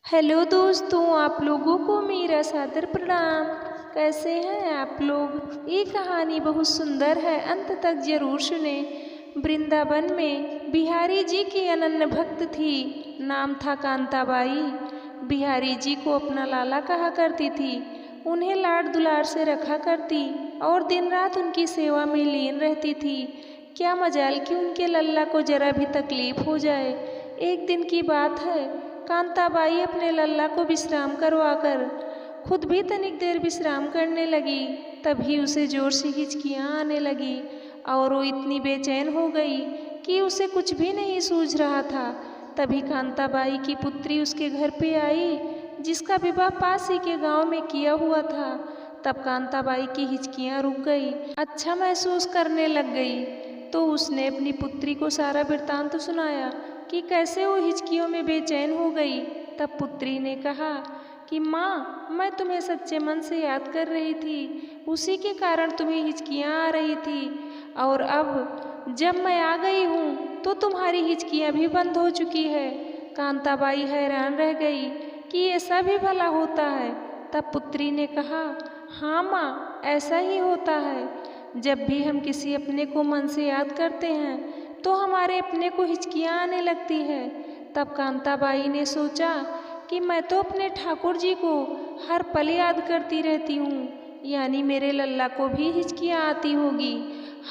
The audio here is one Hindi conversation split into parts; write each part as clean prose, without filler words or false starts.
हेलो दोस्तों, आप लोगों को मेरा सादर प्रणाम। कैसे हैं आप लोग। ये कहानी बहुत सुंदर है, अंत तक जरूर सुने। वृंदावन में बिहारी जी की अनन्य भक्त थी, नाम था कांताबाई। बिहारी जी को अपना लाला कहा करती थी, उन्हें लाड दुलार से रखा करती और दिन रात उनकी सेवा में लीन रहती थी। क्या मजाल कि उनके लल्ला को जरा भी तकलीफ हो जाए। एक दिन की बात है, कांताबाई अपने लल्ला को विश्राम करवाकर खुद भी तनिक देर विश्राम करने लगी। तभी उसे जोर से हिचकियाँ आने लगी और वो इतनी बेचैन हो गई कि उसे कुछ भी नहीं सूझ रहा था। तभी कांताबाई की पुत्री उसके घर पे आई, जिसका विवाह पास ही के गांव में किया हुआ था। तब कांताबाई की हिचकियाँ रुक गई, अच्छा महसूस करने लग गई। तो उसने अपनी पुत्री को सारा वृत्तांत सुनाया कि कैसे वो हिचकियों में बेचैन हो गई। तब पुत्री ने कहा कि माँ, मैं तुम्हें सच्चे मन से याद कर रही थी, उसी के कारण तुम्हें हिचकियाँ आ रही थी, और अब जब मैं आ गई हूँ तो तुम्हारी हिचकियाँ भी बंद हो चुकी है। कांताबाई हैरान रह गई कि ऐसा भी भला होता है। तब पुत्री ने कहा, हाँ माँ, ऐसा ही होता है। जब भी हम किसी अपने को मन से याद करते हैं तो हमारे अपने को हिचकियाँ आने लगती है। तब कांताबाई ने सोचा कि मैं तो अपने ठाकुर जी को हर पल याद करती रहती हूँ, यानी मेरे लल्ला को भी हिचकियाँ आती होगी।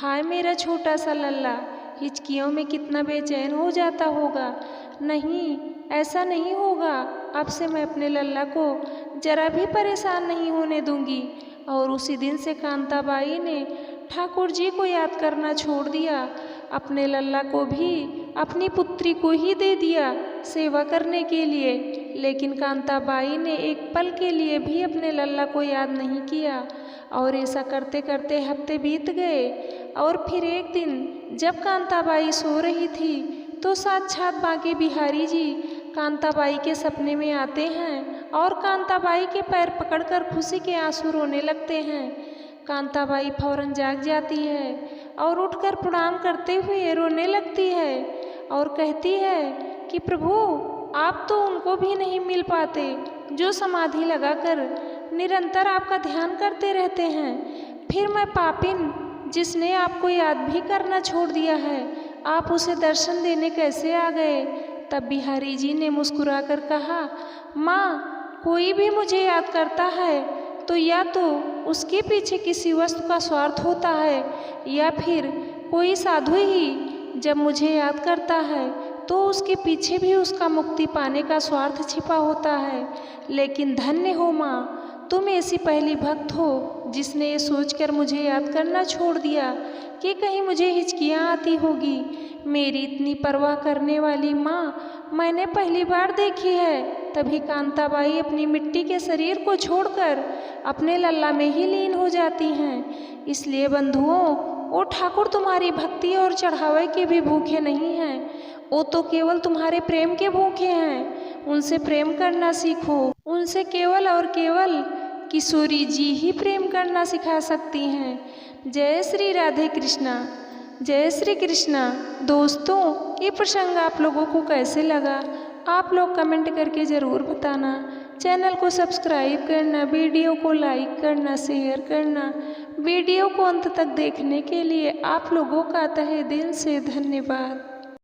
हाय मेरा छोटा सा लल्ला, हिचकियों में कितना बेचैन हो जाता होगा। नहीं, ऐसा नहीं होगा। अब से मैं अपने लल्ला को जरा भी परेशान नहीं होने दूंगी। और उसी दिन से कांताबाई ने ठाकुर जी को याद करना छोड़ दिया, अपने लल्ला को भी अपनी पुत्री को ही दे दिया सेवा करने के लिए। लेकिन कांताबाई ने एक पल के लिए भी अपने लल्ला को याद नहीं किया। और ऐसा करते करते हफ्ते बीत गए। और फिर एक दिन जब कांताबाई सो रही थी तो साक्षात बांके बिहारी जी कांताबाई के सपने में आते हैं और कांताबाई के पैर पकड़कर खुशी के आंसू रोने लगते हैं। कांताबाई फौरन जाग जाती है और उठकर प्रणाम करते हुए रोने लगती है और कहती है कि प्रभु, आप तो उनको भी नहीं मिल पाते जो समाधि लगाकर निरंतर आपका ध्यान करते रहते हैं। फिर मैं पापिन, जिसने आपको याद भी करना छोड़ दिया है, आप उसे दर्शन देने कैसे आ गए। तब बिहारी जी ने मुस्कुराकर कहा, माँ, कोई भी मुझे याद करता है तो या तो उसके पीछे किसी वस्तु का स्वार्थ होता है, या फिर कोई साधु ही जब मुझे याद करता है तो उसके पीछे भी उसका मुक्ति पाने का स्वार्थ छिपा होता है। लेकिन धन्य हो माँ, तुम ऐसी पहली भक्त हो जिसने ये सोचकर मुझे याद करना छोड़ दिया कि कहीं मुझे हिचकियाँ आती होगी। मेरी इतनी परवाह करने वाली माँ मैंने पहली बार देखी है। तभी कांताबाई अपनी मिट्टी के शरीर को छोड़कर अपने लल्ला में ही लीन हो जाती हैं। इसलिए बंधुओं, वो ठाकुर तुम्हारी भक्ति और चढ़ावे के भी भूखे नहीं हैं, वो तो केवल तुम्हारे प्रेम के भूखे हैं। उनसे प्रेम करना सीखो। उनसे केवल और केवल किशोरी जी ही प्रेम करना सिखा सकती हैं। जय श्री राधे कृष्णा, जय श्री कृष्णा। दोस्तों, ये प्रसंग आप लोगों को कैसे लगा, आप लोग कमेंट करके ज़रूर बताना। चैनल को सब्सक्राइब करना, वीडियो को लाइक करना, शेयर करना। वीडियो को अंत तक देखने के लिए आप लोगों का तहे दिल से धन्यवाद।